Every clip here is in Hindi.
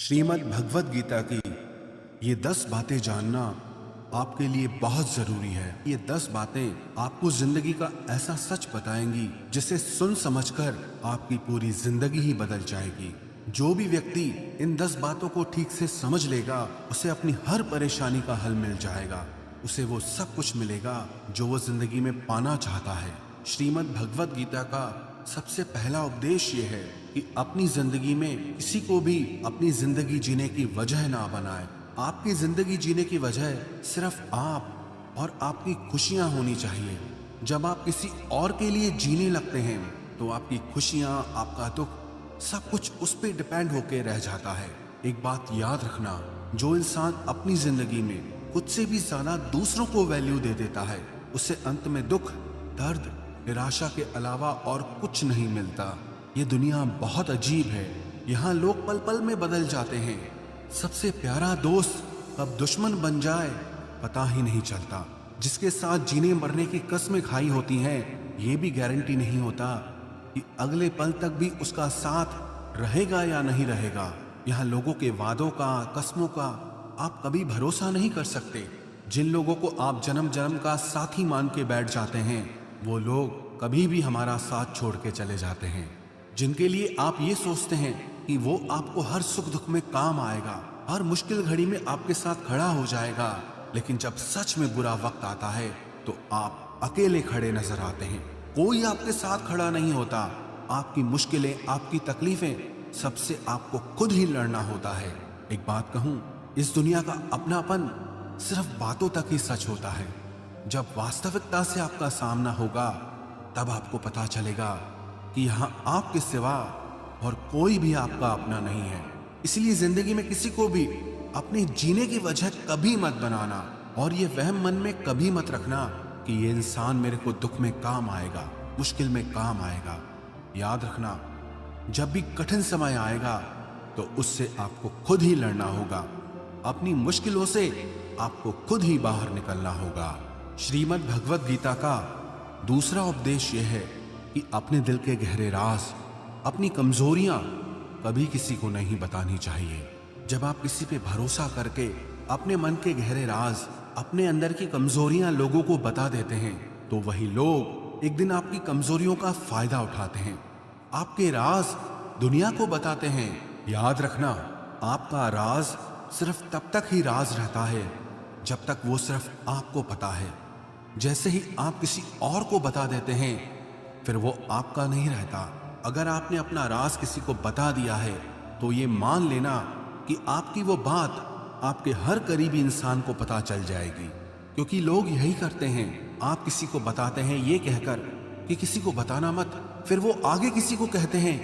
श्रीमद् भगवद गीता की ये 10 बातें जानना आपके लिए बहुत जरूरी है। ये 10 बातें आपको जिंदगी का ऐसा सच बताएंगी जिसे सुन समझकर आपकी पूरी जिंदगी ही बदल जाएगी। जो भी व्यक्ति इन 10 बातों को ठीक से समझ लेगा उसे अपनी हर परेशानी का हल मिल जाएगा। उसे वो सब कुछ मिलेगा जो वो जिंदगी में पाना चाहता है। श्रीमद् भगवद गीता का सबसे पहला उपदेश ये है कि अपनी जिंदगी में किसी को भी अपनी जिंदगी जीने की वजह ना बनाए। आपकी जिंदगी जीने की वजह सिर्फ आप और आपकी खुशियां होनी चाहिए। जब आप किसी और के लिए जीने लगते हैं तो आपकी खुशियां, आपका दुख, सब कुछ उस पर डिपेंड होके रह जाता है। एक बात याद रखना, जो इंसान अपनी जिंदगी में खुद से भी ज्यादा दूसरों को वैल्यू दे देता है उसे अंत में दुख, दर्द, निराशा के अलावा और कुछ नहीं मिलता। ये दुनिया बहुत अजीब है। यहाँ लोग पल पल में बदल जाते हैं। सबसे प्यारा दोस्त कब दुश्मन बन जाए पता ही नहीं चलता। जिसके साथ जीने मरने की कस्में खाई होती हैं ये भी गारंटी नहीं होता कि अगले पल तक भी उसका साथ रहेगा या नहीं रहेगा। यहाँ लोगों के वादों का, कस्मों का आप कभी भरोसा नहीं कर सकते। जिन लोगों को आप जन्म जन्म का साथी मान के बैठ जाते हैं वो लोग कभी भी हमारा साथ छोड़ के चले जाते हैं। जिनके लिए आप ये सोचते हैं कि वो आपको हर सुख दुख में काम आएगा, हर मुश्किल घड़ी में आपके साथ खड़ा हो जाएगा, लेकिन जब सच में बुरा वक्त आता है तो आप अकेले खड़े नजर आते हैं। कोई आपके साथ खड़ा नहीं होता। आपकी मुश्किलें, आपकी तकलीफें सबसे आपको खुद ही लड़ना होता है। एक बात कहूं, इस दुनिया का अपनापन सिर्फ बातों तक ही सच होता है। जब वास्तविकता से आपका सामना होगा तब आपको पता चलेगा कि यहाँ आपके सिवा और कोई भी आपका अपना नहीं है। इसलिए जिंदगी में किसी को भी अपने जीने की वजह कभी मत बनाना और ये वहम मन में कभी मत रखना कि ये इंसान मेरे को दुख में काम आएगा, मुश्किल में काम आएगा। याद रखना, जब भी कठिन समय आएगा तो उससे आपको खुद ही लड़ना होगा। अपनी मुश्किलों से आपको खुद ही बाहर निकलना होगा। श्रीमद् भगवद गीता का दूसरा उपदेश यह है कि अपने दिल के गहरे राज, अपनी कमजोरियां कभी किसी को नहीं बतानी चाहिए। जब आप किसी पे भरोसा करके अपने मन के गहरे राज, अपने अंदर की कमजोरियां लोगों को बता देते हैं तो वही लोग एक दिन आपकी कमजोरियों का फायदा उठाते हैं, आपके राज दुनिया को बताते हैं। याद रखना, आपका राज सिर्फ तब तक ही राज रहता है जब तक वो सिर्फ आपको पता है। जैसे ही आप किसी और को बता देते हैं फिर वो आपका नहीं रहता। अगर आपने अपना राज किसी को बता दिया है तो ये मान लेना कि आपकी वो बात आपके हर करीबी इंसान को पता चल जाएगी, क्योंकि लोग यही करते हैं। आप किसी को बताते हैं ये कहकर कि किसी को बताना मत, फिर वो आगे किसी को कहते हैं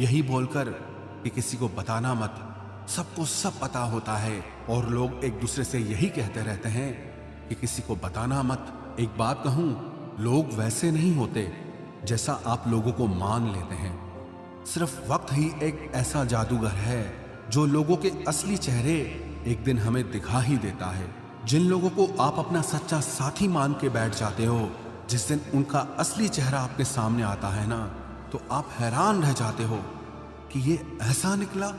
यही बोलकर कि किसी को बताना मत। सबको सब पता होता है और लोग एक दूसरे से यही कहते रहते हैं कि किसी को बताना मत। एक बात कहूं, लोग वैसे नहीं होते जैसा आप लोगों को मान लेते हैं। सिर्फ वक्त ही एक ऐसा जादूगर है जो लोगों के असली चेहरे एक दिन हमें दिखा ही देता है। जिन लोगों को आप अपना सच्चा साथी मान के बैठ जाते हो, जिस दिन उनका असली चेहरा आपके सामने आता है ना, तो आप हैरान रह जाते हो कि ये ऐसा निकला।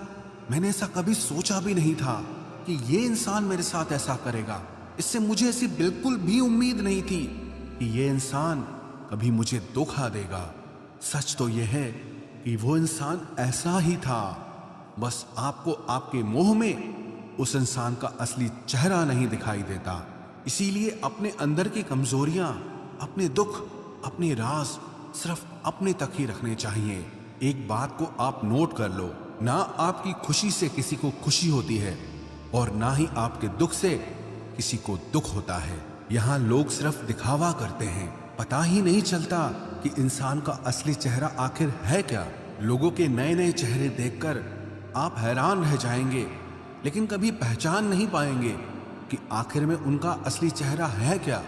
मैंने ऐसा कभी सोचा भी नहीं था कि ये इंसान मेरे साथ ऐसा करेगा। इससे मुझे ऐसी बिल्कुल भी उम्मीद नहीं थी कि ये इंसान कभी मुझे धोखा देगा। सच तो यह है कि वो इंसान ऐसा ही था, बस आपको आपके मोह में उस इंसान का असली चेहरा नहीं दिखाई देता। इसीलिए अपने अंदर की कमजोरियां, अपने दुख, अपने राज सिर्फ अपने तक ही रखने चाहिए। एक बात को आप नोट कर लो, ना आपकी खुशी से किसी को खुशी होती है और ना ही आपके दुख से किसी को दुख होता है। यहाँ लोग सिर्फ दिखावा करते हैं, पता ही नहीं चलता कि इंसान का असली चेहरा आखिर है क्या। लोगों के नए नए चेहरे देखकर आप हैरान रह जाएंगे, लेकिन कभी पहचान नहीं पाएंगे कि आखिर में उनका असली चेहरा है क्या।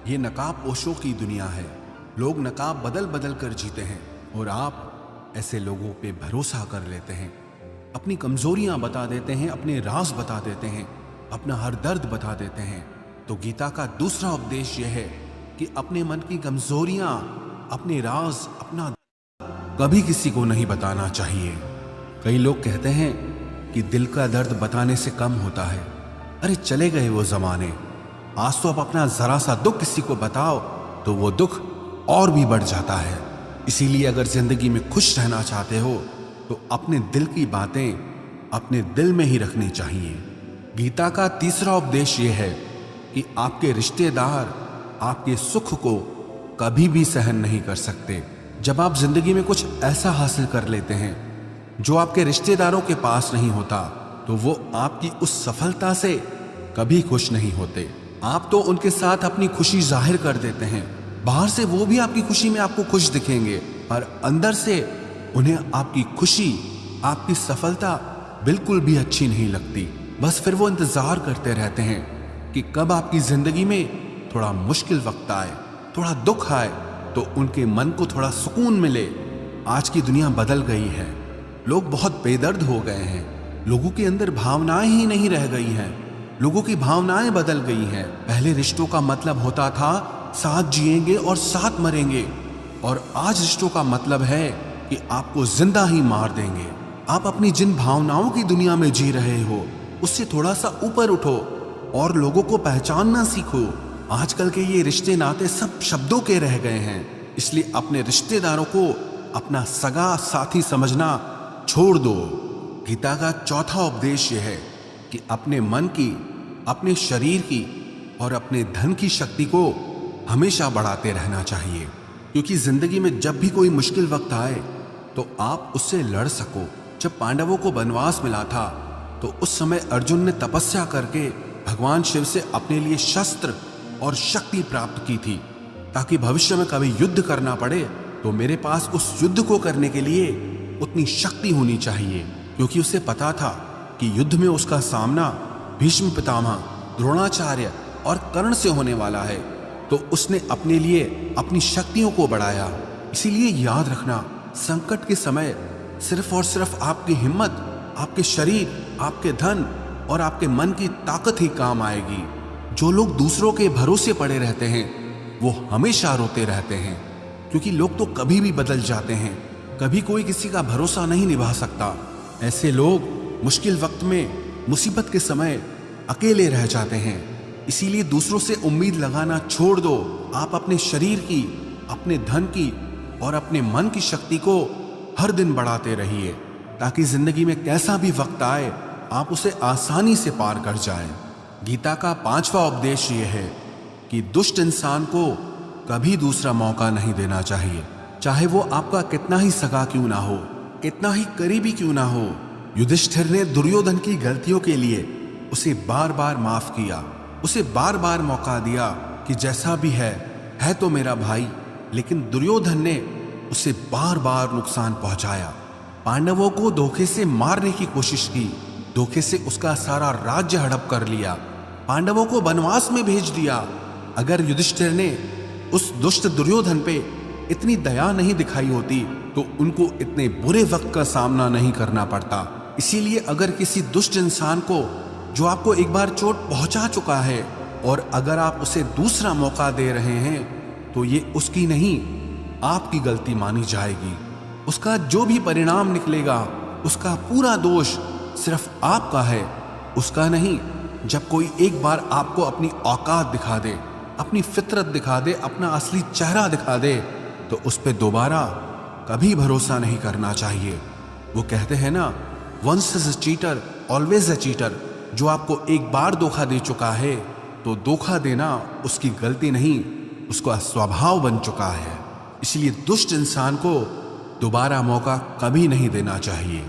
ये नकाब पोशों की दुनिया है। लोग नकाब बदल बदल कर जीते हैं और आप ऐसे लोगों पे भरोसा कर लेते हैं, अपनी कमजोरियां बता देते हैं, अपने राज बता देते हैं, अपना हर दर्द बता देते हैं। तो गीता का दूसरा उपदेश यह है कि अपने मन की कमजोरियां, अपने राज, अपना कभी किसी को नहीं बताना चाहिए। कई लोग कहते हैं कि दिल का दर्द बताने से कम होता है। अरे चले गए वो जमाने। आज तो अब अपना जरा सा दुख किसी को बताओ तो वो दुख और भी बढ़ जाता है। इसीलिए अगर जिंदगी में खुश रहना चाहते हो तो अपने दिल की बातें अपने दिल में ही रखनी चाहिए। गीता का तीसरा उपदेश ये है कि आपके रिश्तेदार आपके सुख को कभी भी सहन नहीं कर सकते। जब आप जिंदगी में कुछ ऐसा हासिल कर लेते हैं जो आपके रिश्तेदारों के पास नहीं होता, तो वो आपकी उस सफलता से कभी खुश नहीं होते। आप तो उनके साथ अपनी खुशी जाहिर कर देते हैं। बाहर से वो भी आपकी खुशी में आपको खुश दिखेंगे, पर अंदर से उन्हें आपकी खुशी, आपकी सफलता बिल्कुल भी अच्छी नहीं लगती। बस फिर वो इंतजार करते रहते हैं कि कब आपकी जिंदगी में थोड़ा मुश्किल वक्त आए, थोड़ा दुख आए, तो उनके मन को थोड़ा सुकून मिले। आज की दुनिया बदल गई है, लोग बहुत बेदर्द हो गए हैं, लोगों के अंदर भावनाएं ही नहीं रह गई हैं, लोगों की भावनाएं बदल गई हैं। पहले रिश्तों का मतलब होता था साथ जिएंगे और साथ मरेंगे, और आज रिश्तों का मतलब है कि आपको जिंदा ही मार देंगे। आप अपनी जिन भावनाओं की दुनिया में जी रहे हो उससे थोड़ा सा ऊपर उठो और लोगों को पहचानना सीखो। आजकल के ये रिश्ते नाते सब शब्दों के रह गए हैं, इसलिए अपने रिश्तेदारों को अपना सगा साथी समझना छोड़ दो। गीता का चौथा उपदेश यह है कि अपने मन की, अपने शरीर की और अपने धन की शक्ति को हमेशा बढ़ाते रहना चाहिए, क्योंकि जिंदगी में जब भी कोई मुश्किल वक्त आए तो आप उससे लड़ सको। जब पांडवों को वनवास मिला था तो उस समय अर्जुन ने तपस्या करके भगवान शिव से अपने लिए शस्त्र और शक्ति प्राप्त की थी, ताकि भविष्य में कभी युद्ध करना पड़े तो मेरे पास उस युद्ध को करने के लिए उतनी शक्ति होनी चाहिए। क्योंकि उसे पता था कि युद्ध में उसका सामना भीष्म पितामह, द्रोणाचार्य और कर्ण से होने वाला है, तो उसने अपने लिए अपनी शक्तियों को बढ़ाया। इसीलिए याद रखना, संकट के समय सिर्फ और सिर्फ आपकी हिम्मत, आपके शरीर, आपके धन और आपके मन की ताकत ही काम आएगी। जो लोग दूसरों के भरोसे पड़े रहते हैं वो हमेशा रोते रहते हैं, क्योंकि लोग तो कभी भी बदल जाते हैं, कभी कोई किसी का भरोसा नहीं निभा सकता। ऐसे लोग मुश्किल वक्त में, मुसीबत के समय अकेले रह जाते हैं। इसीलिए दूसरों से उम्मीद लगाना छोड़ दो। आप अपने शरीर की, अपने धन की और अपने मन की शक्ति को हर दिन बढ़ाते रहिए, ताकि जिंदगी में कैसा भी वक्त आए आप उसे आसानी से पार कर जाएं। गीता का पांचवा उपदेश ये है कि दुष्ट इंसान को कभी दूसरा मौका नहीं देना चाहिए, चाहे वो आपका कितना ही सगा क्यों ना हो, कितना ही करीबी क्यों ना हो। युधिष्ठिर ने दुर्योधन की गलतियों के लिए उसे बार बार माफ किया, उसे बार बार मौका दिया कि जैसा भी है तो मेरा भाई, लेकिन दुर्योधन ने उसे बार बार नुकसान पहुंचाया। पांडवों को धोखे से मारने की कोशिश की, धोखे से उसका सारा राज्य हड़प कर लिया, पांडवों को वनवास में भेज दिया। अगर युधिष्ठिर ने उस दुष्ट दुर्योधन पे इतनी दया नहीं दिखाई होती तो उनको इतने बुरे वक्त का सामना नहीं करना पड़ता। इसीलिए अगर किसी दुष्ट इंसान को, जो आपको एक बार चोट पहुंचा चुका है, और अगर आप उसे दूसरा मौका दे रहे हैं तो ये उसकी नहीं, आपकी गलती मानी जाएगी। उसका जो भी परिणाम निकलेगा उसका पूरा दोष सिर्फ आपका है, उसका नहीं। जब कोई एक बार आपको अपनी औकात दिखा दे, अपनी फितरत दिखा दे, अपना असली चेहरा दिखा दे, तो उस पर दोबारा कभी भरोसा नहीं करना चाहिए। वो कहते हैं ना, once is a cheater always a cheater. जो आपको एक बार धोखा दे चुका है तो धोखा देना उसकी गलती नहीं, उसका स्वभाव बन चुका है। इसलिए दुष्ट इंसान को दोबारा मौका कभी नहीं देना चाहिए।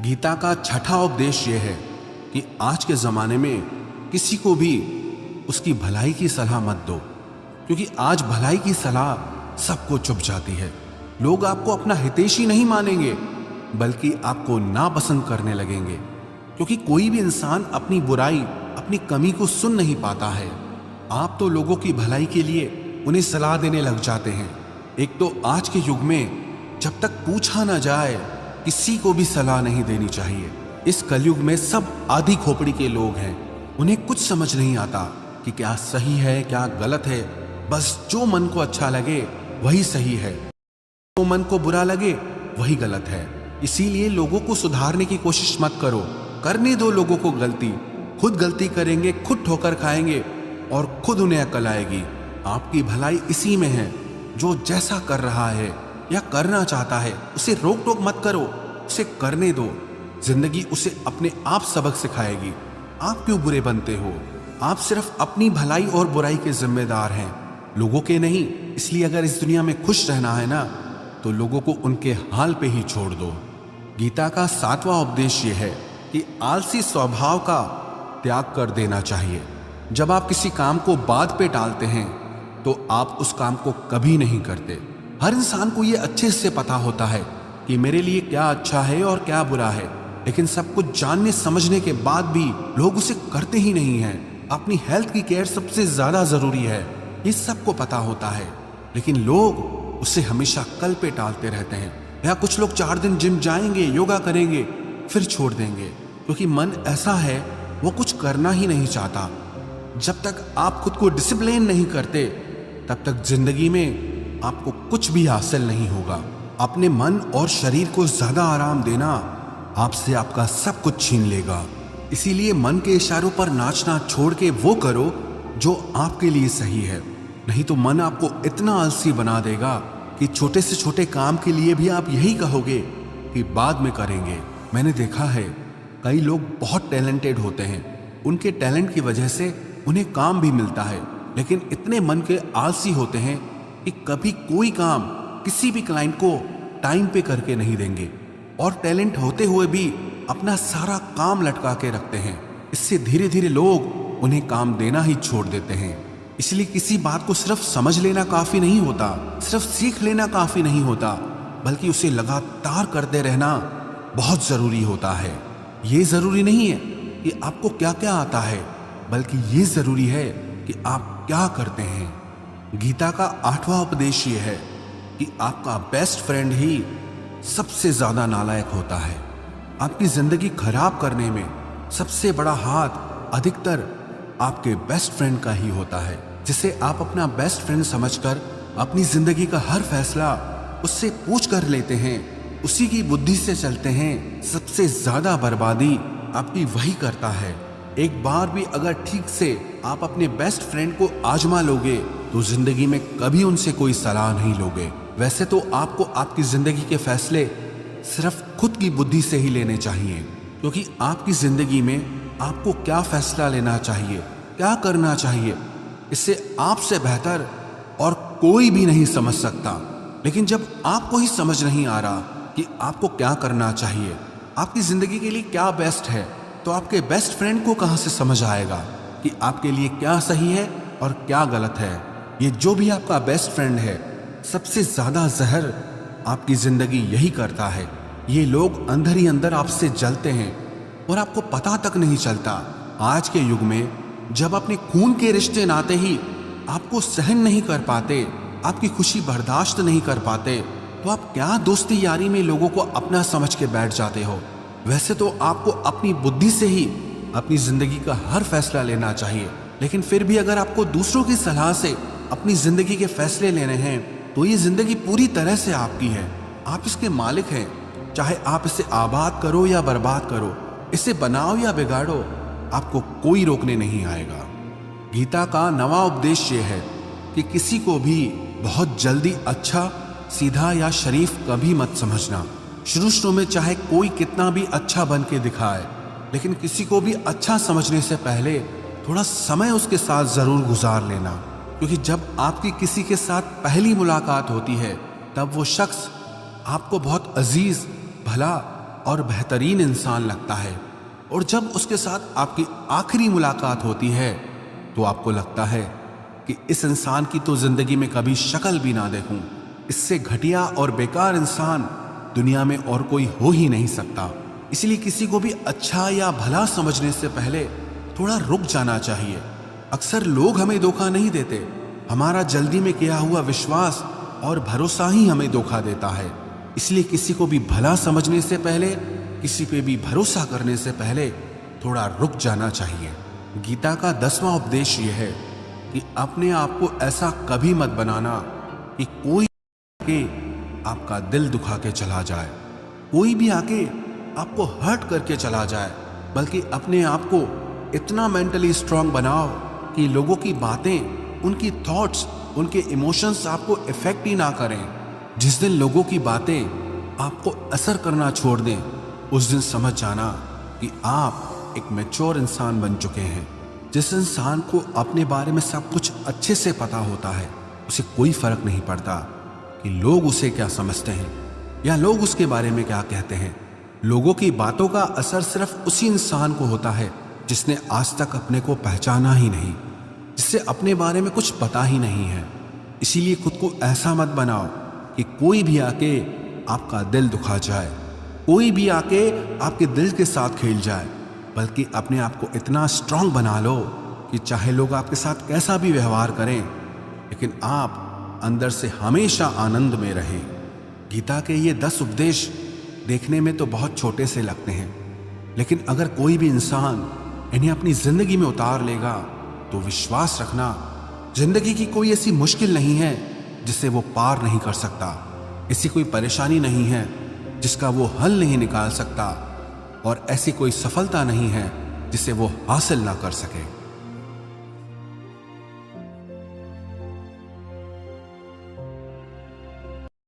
गीता का छठा उपदेश यह है कि आज के ज़माने में किसी को भी उसकी भलाई की सलाह मत दो, क्योंकि आज भलाई की सलाह सबको चुभ जाती है। लोग आपको अपना हितैषी नहीं मानेंगे, बल्कि आपको नापसंद करने लगेंगे, क्योंकि कोई भी इंसान अपनी बुराई, अपनी कमी को सुन नहीं पाता है। आप तो लोगों की भलाई के लिए उन्हें सलाह देने लग जाते हैं। एक तो आज के युग में जब तक पूछा ना जाए किसी को भी सलाह नहीं देनी चाहिए। इस कलयुग में सब आधी खोपड़ी के लोग हैं, उन्हें कुछ समझ नहीं आता कि क्या सही है क्या गलत है। बस जो मन को अच्छा लगे वही सही है, जो मन को बुरा लगे वही गलत है। इसीलिए लोगों को सुधारने की कोशिश मत करो, करने दो लोगों को गलती, खुद गलती करेंगे, खुद ठोकर खाएंगे और खुद उन्हें अकल आएगी। आपकी भलाई इसी में है। जो जैसा कर रहा है या करना चाहता है उसे रोक टोक मत करो, उसे करने दो। जिंदगी उसे अपने आप सबक सिखाएगी। आप क्यों बुरे बनते हो? आप सिर्फ अपनी भलाई और बुराई के जिम्मेदार हैं, लोगों के नहीं। इसलिए अगर इस दुनिया में खुश रहना है ना, तो लोगों को उनके हाल पे ही छोड़ दो। गीता का 7वां उपदेश ये है कि आलसी स्वभाव का त्याग कर देना चाहिए। जब आप किसी काम को बाद पे टालते हैं तो आप उस काम को कभी नहीं करते। हर इंसान को ये अच्छे से पता होता है कि मेरे लिए क्या अच्छा है और क्या बुरा है, लेकिन सब कुछ जानने समझने के बाद भी लोग उसे करते ही नहीं हैं। अपनी हेल्थ की केयर सबसे ज्यादा जरूरी है, ये सबको पता होता है, लेकिन लोग उसे हमेशा कल पे टालते रहते हैं। या कुछ लोग 4 दिन जिम जाएंगे, योगा करेंगे, फिर छोड़ देंगे, क्योंकि मन ऐसा है वो कुछ करना ही नहीं चाहता। जब तक आप खुद को डिसिप्लिन नहीं करते तब तक जिंदगी में आपको कुछ भी हासिल नहीं होगा। अपने मन और शरीर को ज्यादा आराम देना आपसे आपका सब कुछ छीन लेगा। इसीलिए मन के इशारों पर नाचना छोड़ के वो करो जो आपके लिए सही है, नहीं तो मन आपको इतना आलसी बना देगा कि छोटे से छोटे काम के लिए भी आप यही कहोगे कि बाद में करेंगे। मैंने देखा है कई लोग बहुत टैलेंटेड होते हैं, उनके टैलेंट की वजह से उन्हें काम भी मिलता है, लेकिन इतने मन के आलसी होते हैं कि कभी कोई काम किसी भी क्लाइंट को टाइम पे करके नहीं देंगे, और टैलेंट होते हुए भी अपना सारा काम लटका के रखते हैं। इससे धीरे धीरे लोग उन्हें काम देना ही छोड़ देते हैं। इसलिए किसी बात को सिर्फ समझ लेना काफी नहीं होता, सिर्फ सीख लेना काफी नहीं होता, बल्कि उसे लगातार करते रहना बहुत जरूरी होता है। ये जरूरी नहीं है कि आपको क्या क्या आता है, बल्कि ये जरूरी है कि आप क्या करते हैं। गीता का 8वां उपदेश ये है कि आपका बेस्ट फ्रेंड ही सबसे ज्यादा नालायक होता है। आपकी जिंदगी खराब करने में सबसे बड़ा हाथ अधिकतर आपके बेस्ट फ्रेंड का ही होता है, जिसे आप अपना बेस्ट फ्रेंड समझकर अपनी जिंदगी का हर फैसला उससे पूछ कर लेते हैं, उसी की बुद्धि से चलते हैं। सबसे ज्यादा बर्बादी आपकी वही करता है। एक बार भी अगर ठीक से आप अपने बेस्ट फ्रेंड को आजमा लोगे तो जिंदगी में कभी उनसे कोई सलाह नहीं लोगे। वैसे तो आपको आपकी जिंदगी के फैसले सिर्फ खुद की बुद्धि से ही लेने चाहिए, क्योंकि आपकी जिंदगी में आपको क्या फैसला लेना चाहिए, क्या करना चाहिए, इससे आपसे बेहतर और कोई भी नहीं समझ सकता। लेकिन जब आपको ही समझ नहीं आ रहा कि आपको क्या करना चाहिए, आपकी जिंदगी के लिए क्या बेस्ट है, तो आपके बेस्ट फ्रेंड को कहां से समझ आएगा कि आपके लिए क्या सही है और क्या गलत है। ये जो भी आपका बेस्ट फ्रेंड है, सबसे ज्यादा जहर आपकी जिंदगी यही करता है। ये लोग अंदर ही अंदर आपसे जलते हैं और आपको पता तक नहीं चलता। आज के युग में जब अपने खून के रिश्ते नाते ही आपको सहन नहीं कर पाते, आपकी खुशी बर्दाश्त नहीं कर पाते, तो आप क्या दोस्ती यारी में लोगों को अपना समझ के बैठ जाते हो। वैसे तो आपको अपनी बुद्धि से ही अपनी जिंदगी का हर फैसला लेना चाहिए, लेकिन फिर भी अगर आपको दूसरों की सलाह से अपनी जिंदगी के फैसले लेने हैं तो ये जिंदगी पूरी तरह से आपकी है। आप इसके मालिक हैं। चाहे आप इसे आबाद करो या बर्बाद करो, इसे बनाओ या बिगाड़ो, आपको कोई रोकने नहीं आएगा। गीता का 9वां उपदेश ये है कि किसी को भी बहुत जल्दी अच्छा, सीधा या शरीफ कभी मत समझना। शुरू में चाहे कोई कितना भी अच्छा बन के दिखाए, लेकिन किसी को भी अच्छा समझने से पहले थोड़ा समय उसके साथ जरूर गुजार लेना, क्योंकि जब आपकी किसी के साथ पहली मुलाकात होती है तब वो शख्स आपको बहुत अजीज, भला और बेहतरीन इंसान लगता है, और जब उसके साथ आपकी आखिरी मुलाकात होती है तो आपको लगता है कि इस इंसान की तो जिंदगी में कभी शक्ल भी ना देखूं। इससे घटिया और बेकार इंसान दुनिया में और कोई हो ही नहीं सकता। इसलिए किसी को भी अच्छा या भला समझने से पहले थोड़ा रुक जाना चाहिए। अक्सर लोग हमें धोखा नहीं देते, हमारा जल्दी में किया हुआ विश्वास और भरोसा ही हमें धोखा देता है। इसलिए किसी को भी भला समझने से पहले, किसी पे भी भरोसा करने से पहले थोड़ा रुक जाना चाहिए। गीता का 10वां उपदेश यह है कि अपने आप को ऐसा कभी मत बनाना कि कोई आके आपका दिल दुखा के चला जाए, कोई भी आके आपको हर्ट करके चला जाए। बल्कि अपने आप को इतना मेंटली स्ट्रांग बनाओ कि लोगों की बातें, उनकी थॉट्स, उनके इमोशंस आपको इफेक्ट ही ना करें। जिस दिन लोगों की बातें आपको असर करना छोड़ दें, उस दिन समझ जाना कि आप एक मैच्योर इंसान बन चुके हैं। जिस इंसान को अपने बारे में सब कुछ अच्छे से पता होता है, उसे कोई फर्क नहीं पड़ता कि लोग उसे क्या समझते हैं या लोग उसके बारे में क्या कहते हैं। लोगों की बातों का असर सिर्फ उसी इंसान को होता है जिसने आज तक अपने को पहचाना ही नहीं, जिससे अपने बारे में कुछ पता ही नहीं है। इसीलिए खुद को ऐसा मत बनाओ कि कोई भी आके आपका दिल दुखा जाए, कोई भी आके आपके दिल के साथ खेल जाए, बल्कि अपने आप को इतना स्ट्रांग बना लो कि चाहे लोग आपके साथ कैसा भी व्यवहार करें, लेकिन आप अंदर से हमेशा आनंद में रहें। गीता के ये 10 उपदेश देखने में तो बहुत छोटे से लगते हैं, लेकिन अगर कोई भी इंसान इन्हें अपनी जिंदगी में उतार लेगा तो विश्वास रखना, जिंदगी की कोई ऐसी मुश्किल नहीं है जिसे वो पार नहीं कर सकता, ऐसी कोई परेशानी नहीं है जिसका वो हल नहीं निकाल सकता, और ऐसी कोई सफलता नहीं है जिसे वो हासिल ना कर सके।